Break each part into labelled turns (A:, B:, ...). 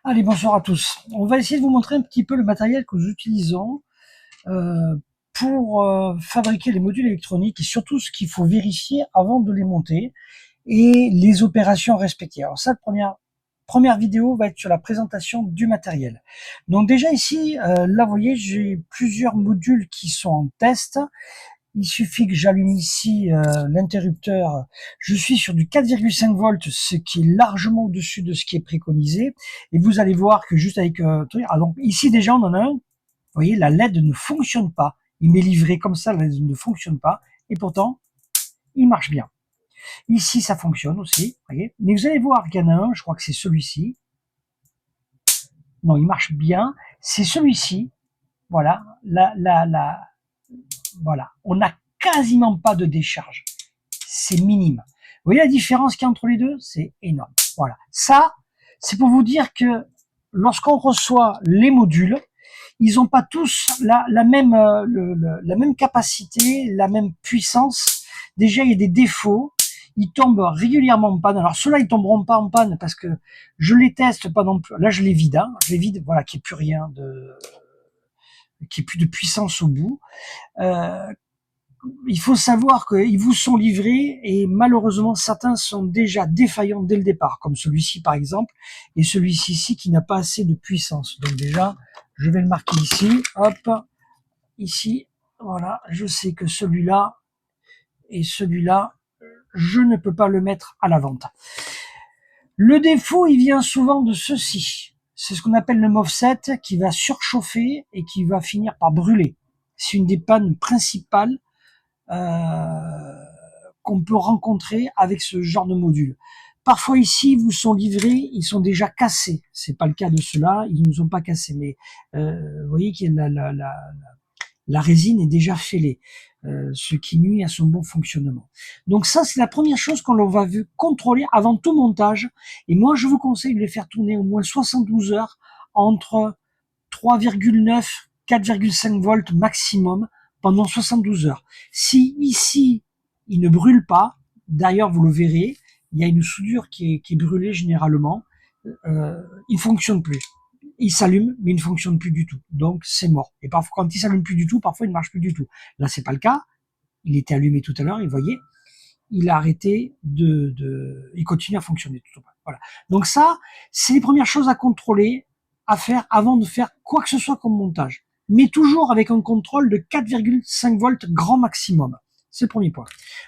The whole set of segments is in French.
A: Allez, bonsoir à tous. On va essayer de vous montrer un petit peu le matériel que nous utilisons euh, pour fabriquer les modules électroniques et surtout ce qu'il faut vérifier avant de les monter et les opérations respectées. Alors ça, la première vidéo va être sur la présentation du matériel. Donc déjà ici, là vous voyez, j'ai plusieurs modules qui sont en test. Il suffit que j'allume ici l'interrupteur. Je suis sur du 4,5 volts, ce qui est largement au-dessus de ce qui est préconisé. Et vous allez voir que juste avec donc ici déjà on en a un. Vous voyez, la LED ne fonctionne pas. Il m'est livré comme ça, la LED ne fonctionne pas. Et pourtant, il marche bien. Ici, ça fonctionne aussi. Voyez. Mais vous allez voir qu'il y en a un, je crois que c'est celui-ci. Non, il marche bien. C'est celui-ci. Voilà. Voilà. On n'a quasiment pas de décharge. C'est minime. Vous voyez la différence qu'il y a entre les deux? C'est énorme. Voilà. Ça, c'est pour vous dire que lorsqu'on reçoit les modules, ils n'ont pas tous la même capacité, la même puissance. Déjà, il y a des défauts. Ils tombent régulièrement en panne. Alors ceux-là, ils tomberont pas en panne parce que je les teste pas non plus. Là, je les vide. Hein. Je les vide. Voilà, qu'il n'y ait plus rien qu'il n'y ait plus de puissance au bout. Euh, il faut savoir qu'ils vous sont livrés et malheureusement certains sont déjà défaillants dès le départ, comme celui-ci par exemple, et celui-ci ici qui n'a pas assez de puissance. Donc déjà, je vais le marquer ici, hop, ici, voilà, je sais que celui-là et celui-là, je ne peux pas le mettre à la vente. Le défaut, il vient souvent de ceci. C'est ce qu'on appelle le MOVSET qui va surchauffer et qui va finir par brûler. C'est une des pannes principales qu'on peut rencontrer avec ce genre de module. Parfois ici, ils vous sont livrés, ils sont déjà cassés. C'est pas le cas de ceux-là, ils ne sont pas cassés, mais vous voyez que la résine est déjà fêlée, ce qui nuit à son bon fonctionnement. Donc ça, c'est la première chose qu'on va contrôler avant tout montage. Et moi, je vous conseille de les faire tourner au moins 72 heures entre 3,9, 4,5 volts maximum pendant 72 heures. Si ici, il ne brûle pas, d'ailleurs vous le verrez, il y a une soudure qui est brûlée généralement, il ne fonctionne plus. Il s'allume, mais il ne fonctionne plus du tout. Donc c'est mort. Et parfois, quand il s'allume plus du tout, parfois il ne marche plus du tout. Là, c'est pas le cas. Il était allumé tout à l'heure, et vous voyez, il a arrêté il continue à fonctionner tout au moins. Voilà. Donc ça, c'est les premières choses à contrôler, à faire avant de faire quoi que ce soit comme montage. Mais toujours avec un contrôle de 4,5 volts grand maximum. C'est le premier point.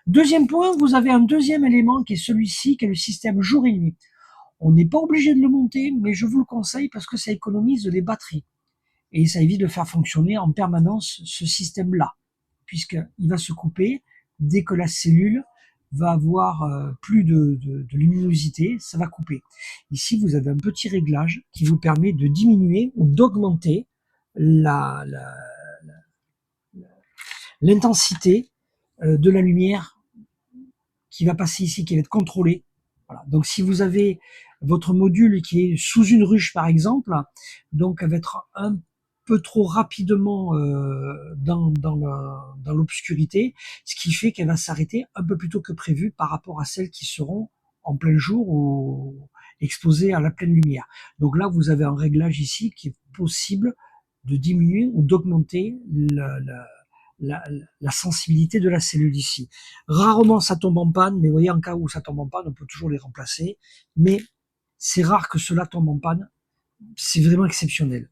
A: Deuxième point, vous avez un deuxième élément qui est celui-ci, qui est le système jour et nuit. On n'est pas obligé de le monter, mais je vous le conseille parce que ça économise les batteries. Et ça évite de faire fonctionner en permanence ce système-là, puisqu'il va se couper dès que la cellule va avoir plus de luminosité, ça va couper. Ici, vous avez un petit réglage qui vous permet de diminuer ou d'augmenter l'intensité de la lumière qui va passer ici, qui va être contrôlée. Voilà. Donc si vous avez votre module qui est sous une ruche par exemple, donc elle va être un peu trop rapidement dans l'obscurité, ce qui fait qu'elle va s'arrêter un peu plus tôt que prévu par rapport à celles qui seront en plein jour ou exposées à la pleine lumière. Donc là, vous avez un réglage ici qui est possible de diminuer ou d'augmenter la, la sensibilité de la cellule ici. Rarement ça tombe en panne, mais vous voyez, en cas où ça tombe en panne, on peut toujours les remplacer. Mais c'est rare que cela tombe en panne. C'est vraiment exceptionnel.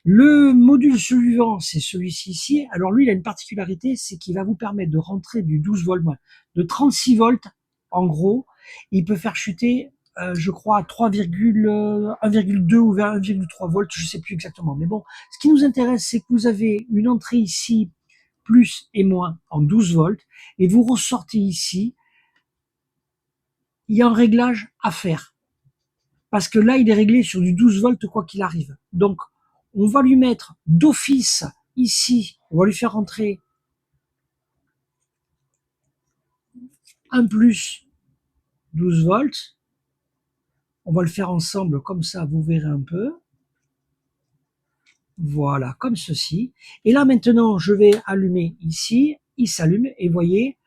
A: Le module suivant, c'est celui-ci ici. Alors lui, il a une particularité, c'est qu'il va vous permettre de rentrer du 12 volts, de 36 volts, en gros. Il peut faire chuter, je crois, à 1,2 ou vers 1,3 volts, je sais plus exactement. Mais bon, ce qui nous intéresse, c'est que vous avez une entrée ici, plus et moins, en 12 volts, et vous ressortez ici. Il y a un réglage à faire. Parce que là, il est réglé sur du 12 volts quoi qu'il arrive. Donc, on va lui mettre d'office ici, on va lui faire rentrer un plus 12 volts. On va le faire ensemble comme ça, vous verrez un peu. Voilà, comme ceci. Et là, maintenant, je vais allumer ici. Il s'allume et vous voyez,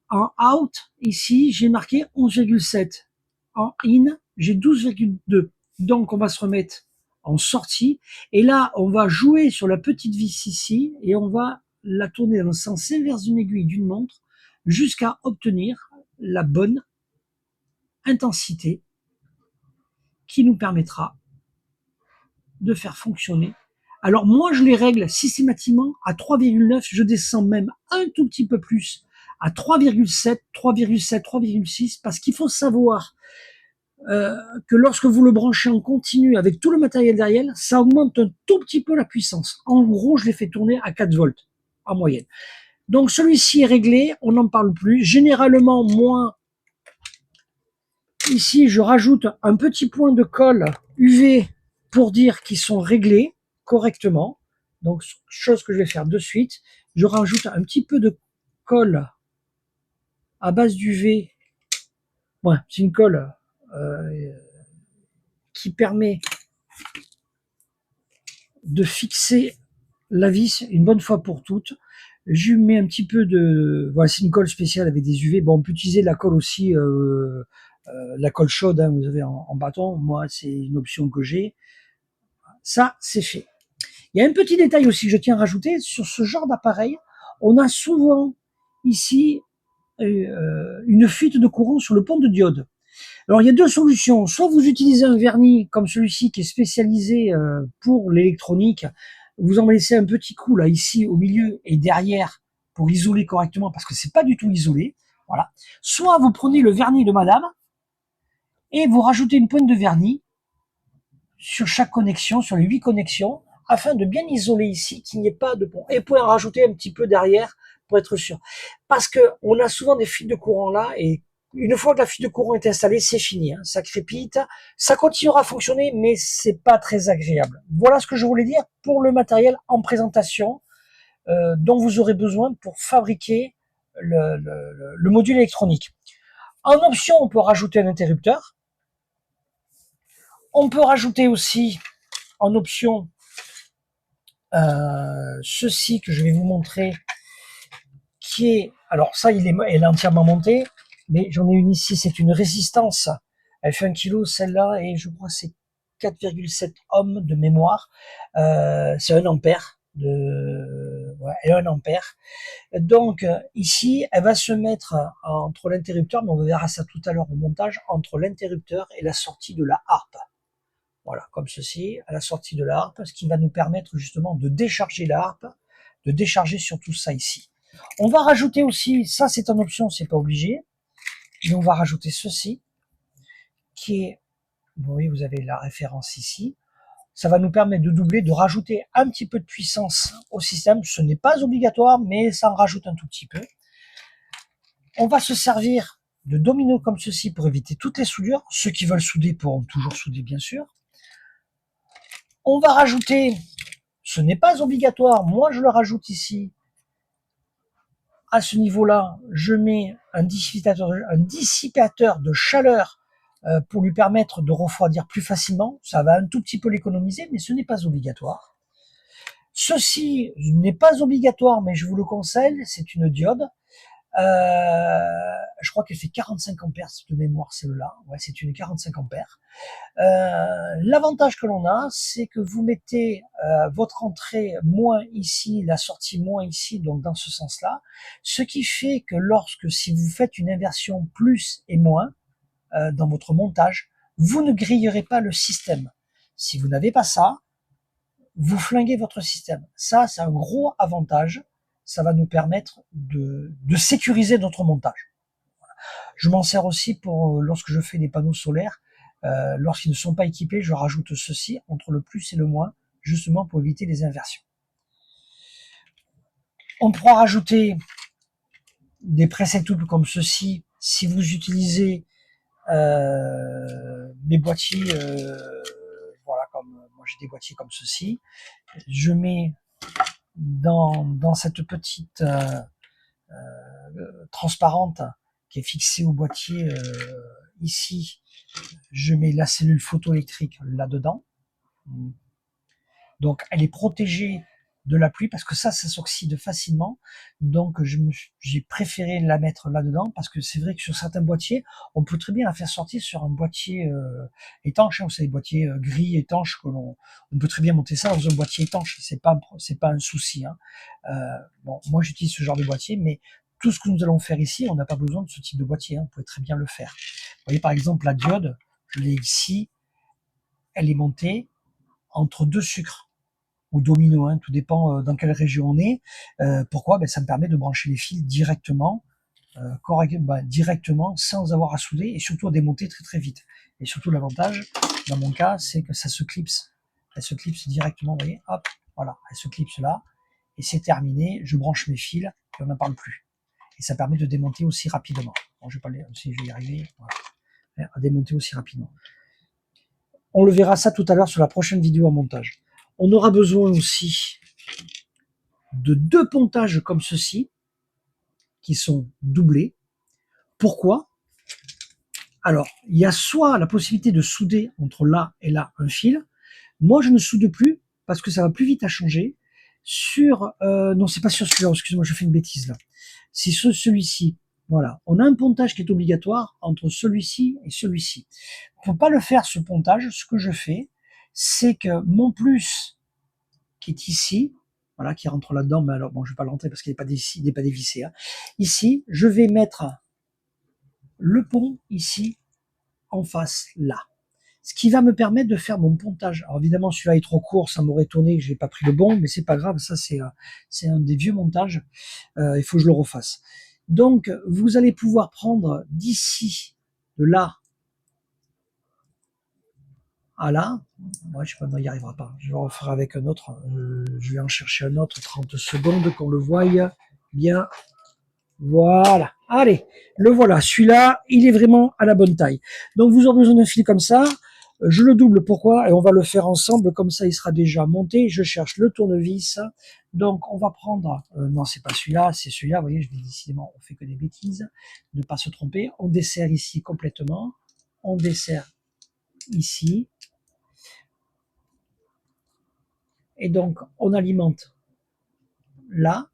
A: en out, ici, j'ai marqué 11,7. En in, j'ai 12,2. Donc, on va se remettre en sortie. Et là, on va jouer sur la petite vis ici et on va la tourner dans le sens inverse d'une aiguille d'une montre jusqu'à obtenir la bonne intensité qui nous permettra de faire fonctionner. Alors moi, je les règle systématiquement à 3,9, je descends même un tout petit peu plus à 3,7, 3,7, 3,6, parce qu'il faut savoir que lorsque vous le branchez en continu avec tout le matériel derrière, ça augmente un tout petit peu la puissance. En gros, je l'ai fait tourner à 4 volts en moyenne. Donc celui-ci est réglé, on n'en parle plus. Généralement, moi, ici, je rajoute un petit point de colle UV pour dire qu'ils sont réglés correctement. Donc, chose que je vais faire de suite. Je rajoute un petit peu de colle à base d'UV. Ouais, c'est une colle qui permet de fixer la vis une bonne fois pour toutes. Je mets un petit peu de... Voilà, c'est une colle spéciale avec des UV. Bon, on peut utiliser la colle aussi, la colle chaude, hein, vous avez en bâton. Moi, c'est une option que j'ai. Ça, c'est fait. Il y a un petit détail aussi que je tiens à rajouter. Sur ce genre d'appareil, on a souvent ici une fuite de courant sur le pont de diode. Alors, il y a deux solutions. Soit vous utilisez un vernis comme celui-ci qui est spécialisé pour l'électronique. Vous en laissez un petit coup là, ici, au milieu et derrière pour isoler correctement parce que c'est pas du tout isolé. Voilà. Soit vous prenez le vernis de madame et vous rajoutez une pointe de vernis sur chaque connexion, sur les 8 connexions, afin de bien isoler ici, qu'il n'y ait pas de pont. Et vous pouvez en rajouter un petit peu derrière pour être sûr. Parce que on a souvent des fuites de courant là, et une fois que la fuite de courant est installée, c'est fini. Hein. Ça crépite, ça continuera à fonctionner, mais c'est pas très agréable. Voilà ce que je voulais dire pour le matériel en présentation dont vous aurez besoin pour fabriquer le module électronique. En option, on peut rajouter un interrupteur. On peut rajouter aussi en option ceci que je vais vous montrer, qui est, alors ça, elle est entièrement montée, mais j'en ai une ici, c'est une résistance. Elle fait 1 kg, celle-là, et je crois que c'est 4,7 ohms de mémoire. C'est 1 ampère. Ouais, elle a 1 ampère. Donc ici, elle va se mettre entre l'interrupteur, mais on verra ça tout à l'heure au montage, entre l'interrupteur et la sortie de la harpe. Voilà, comme ceci, à la sortie de la harpe, ce qui va nous permettre justement de décharger la harpe, de décharger surtout ça ici. On va rajouter aussi, ça c'est en option, c'est pas obligé, mais on va rajouter ceci, qui est, oui, vous avez la référence ici. Ça va nous permettre de doubler, de rajouter un petit peu de puissance au système. Ce n'est pas obligatoire, mais ça en rajoute un tout petit peu. On va se servir de domino comme ceci pour éviter toutes les soudures. Ceux qui veulent souder pourront toujours souder, bien sûr. On va rajouter, ce n'est pas obligatoire, moi je le rajoute ici, à ce niveau-là, je mets un dissipateur de chaleur pour lui permettre de refroidir plus facilement. Ça va un tout petit peu l'économiser, mais ce n'est pas obligatoire. Ceci n'est pas obligatoire, mais je vous le conseille, c'est une diode. Je crois qu'elle fait 45 ampères de mémoire, celle-là. Ouais, c'est une 45 ampères. L'avantage que l'on a, c'est que vous mettez votre entrée moins ici, la sortie moins ici, donc dans ce sens-là, ce qui fait que lorsque, si vous faites une inversion plus et moins dans votre montage, vous ne grillerez pas le système. Si vous n'avez pas ça, vous flinguez votre système. Ça, c'est un gros avantage. Ça va nous permettre de sécuriser notre montage. Je m'en sers aussi pour lorsque je fais des panneaux solaires. Lorsqu'ils ne sont pas équipés, je rajoute ceci entre le plus et le moins, justement pour éviter les inversions. On pourra rajouter des presets doubles comme ceci si vous utilisez mes boîtiers. Voilà, comme moi j'ai des boîtiers comme ceci. Je mets dans cette petite transparente qui est fixée au boîtier ici. Je mets la cellule photoélectrique là-dedans. Donc, elle est protégée de la pluie, parce que ça s'oxyde facilement. Donc j'ai préféré la mettre là-dedans, parce que c'est vrai que sur certains boîtiers, on peut très bien la faire sortir sur un boîtier étanche, hein, vous savez, boîtier gris étanche, on peut très bien monter ça dans un boîtier étanche, c'est pas un souci. Hein. Bon, moi j'utilise ce genre de boîtier, mais tout ce que nous allons faire ici, on n'a pas besoin de ce type de boîtier, hein, on peut très bien le faire. Vous voyez par exemple la diode, je l'ai ici, elle est montée entre deux sucres ou domino, hein, tout dépend dans quelle région on est. Pourquoi? Ça me permet de brancher les fils directement, directement, sans avoir à souder, et surtout à démonter très très vite. Et surtout l'avantage, dans mon cas, c'est que ça se clipse. Elle se clipse directement, vous voyez, hop, voilà, elle se clipse là, et c'est terminé, je branche mes fils, et on n'en parle plus. Et ça permet de démonter aussi rapidement. Bon, je vais pas si je vais y arriver, voilà, à démonter aussi rapidement. On le verra ça tout à l'heure sur la prochaine vidéo en montage. On aura besoin aussi de 2 pontages comme ceci, qui sont doublés. Pourquoi? Alors, il y a soit la possibilité de souder entre là et là un fil. Moi, je ne soude plus parce que ça va plus vite à changer. Non, c'est pas sur celui-là, excusez-moi, je fais une bêtise là. C'est celui-ci. Voilà, on a un pontage qui est obligatoire entre celui-ci et celui-ci. Pour pas le faire ce pontage, ce que je fais, c'est que mon plus qui est ici, voilà, qui rentre là-dedans, mais alors bon, je vais pas l'entrer parce qu'il n'est pas dévissé. Hein. Ici, je vais mettre le pont ici en face là. Ce qui va me permettre de faire mon pontage. Alors évidemment, celui-là est trop court, ça m'aurait étonné que j'ai pas pris le bon, mais c'est pas grave, ça c'est un des vieux montages. Il faut que je le refasse. Donc, vous allez pouvoir prendre d'ici, de là à là. Ouais, je sais pas, non, il n'y arrivera pas. Je le referai avec un autre. Je vais en chercher un autre, 30 secondes, qu'on le voie bien. Voilà. Allez, le voilà. Celui-là, il est vraiment à la bonne taille. Donc, vous aurez besoin d'un fil comme ça. Je le double, pourquoi? Et on va le faire ensemble, comme ça il sera déjà monté. Je cherche le tournevis. Donc on va prendre, non c'est pas celui-là, c'est celui-là, vous voyez, je dis décidément, on fait que des bêtises, ne pas se tromper. On desserre ici complètement, on desserre ici, et donc on alimente là,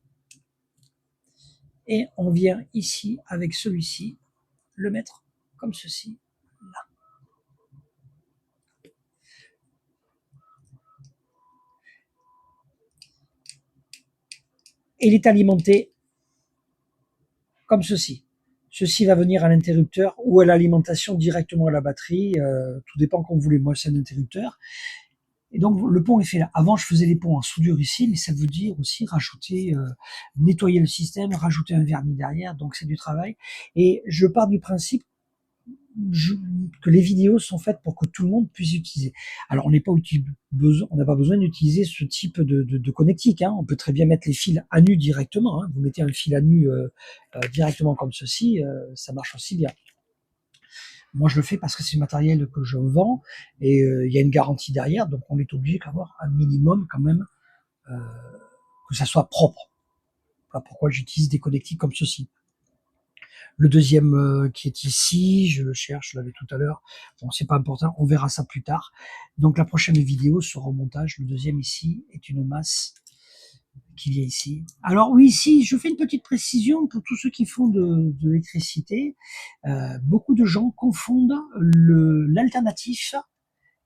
A: et on vient ici avec celui-ci, le mettre comme ceci. Et il est alimenté comme ceci. Ceci va venir à l'interrupteur ou à l'alimentation directement à la batterie, tout dépend comme vous voulez. Moi, c'est un interrupteur. Et donc, le pont est fait là. Avant, je faisais les ponts en soudure ici, mais ça veut dire aussi rajouter, nettoyer le système, rajouter un vernis derrière, donc c'est du travail. Et je pars du principe que les vidéos sont faites pour que tout le monde puisse utiliser. Alors, on n'a pas besoin d'utiliser ce type de connectique. Hein. On peut très bien mettre les fils à nu directement. Hein. Vous mettez un fil à nu directement comme ceci, ça marche aussi bien. Moi, je le fais parce que c'est le matériel que je vends et il y a une garantie derrière, donc on est obligé d'avoir un minimum quand même, euh, que ça soit propre. Voilà pourquoi j'utilise des connectiques comme ceci. Le deuxième qui est ici, je le cherche, je l'avais tout à l'heure. Bon, c'est pas important, on verra ça plus tard. Donc la prochaine vidéo sera au montage. Le deuxième ici est une masse qu'il y a ici. Alors oui, ici, je fais une petite précision pour tous ceux qui font de l'électricité. Beaucoup de gens confondent l'alternatif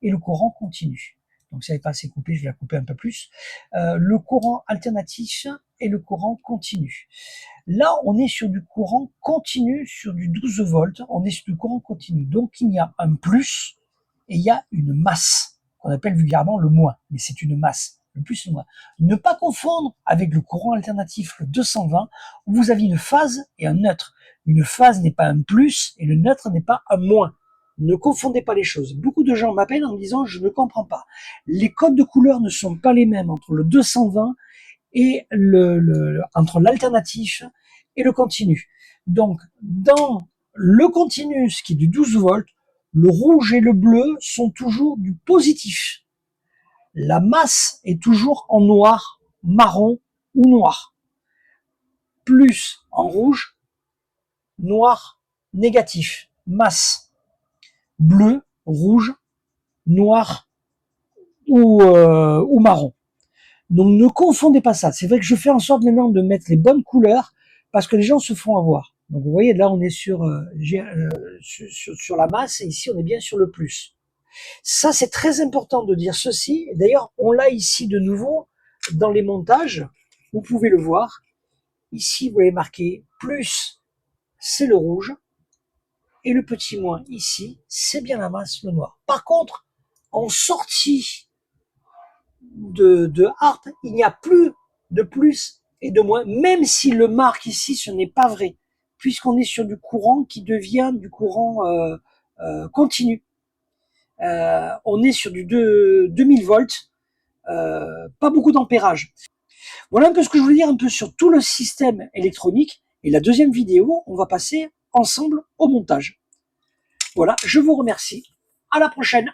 A: et le courant continu. Donc si elle n'est pas assez coupée, je vais la couper un peu plus. Le courant alternatif et le courant continu. Là, on est sur du courant continu, sur du 12 volts, on est sur du courant continu. Donc il y a un plus et il y a une masse, qu'on appelle vulgairement le moins, mais c'est une masse. Le plus et le moins. Ne pas confondre avec le courant alternatif, le 220, où vous avez une phase et un neutre. Une phase n'est pas un plus et le neutre n'est pas un moins. Ne confondez pas les choses. Beaucoup de gens m'appellent en me disant je ne comprends pas. Les codes de couleur ne sont pas les mêmes entre le 220 et entre l'alternatif et le continu. Donc, dans le continu, ce qui est du 12 volts, le rouge et le bleu sont toujours du positif. La masse est toujours en noir, marron ou noir. Plus en rouge, noir, négatif. Masse. Bleu, rouge, noir ou marron. Donc ne confondez pas ça. C'est vrai que je fais en sorte maintenant de mettre les bonnes couleurs parce que les gens se font avoir. Donc vous voyez, là on est sur la masse et ici on est bien sur le plus. Ça c'est très important de dire ceci. D'ailleurs on l'a ici de nouveau dans les montages. Vous pouvez le voir. Ici vous avez marqué plus, c'est le rouge. Et le petit moins ici, c'est bien la masse, le noir. Par contre, en sortie de Art, il n'y a plus de plus et de moins, même si le marque ici, ce n'est pas vrai, puisqu'on est sur du courant qui devient du courant continu. On est sur du 2000 volts, pas beaucoup d'ampérage. Voilà un peu ce que je voulais dire un peu sur tout le système électronique. Et la deuxième vidéo, on va passer ensemble au montage. Voilà, je vous remercie. À la prochaine.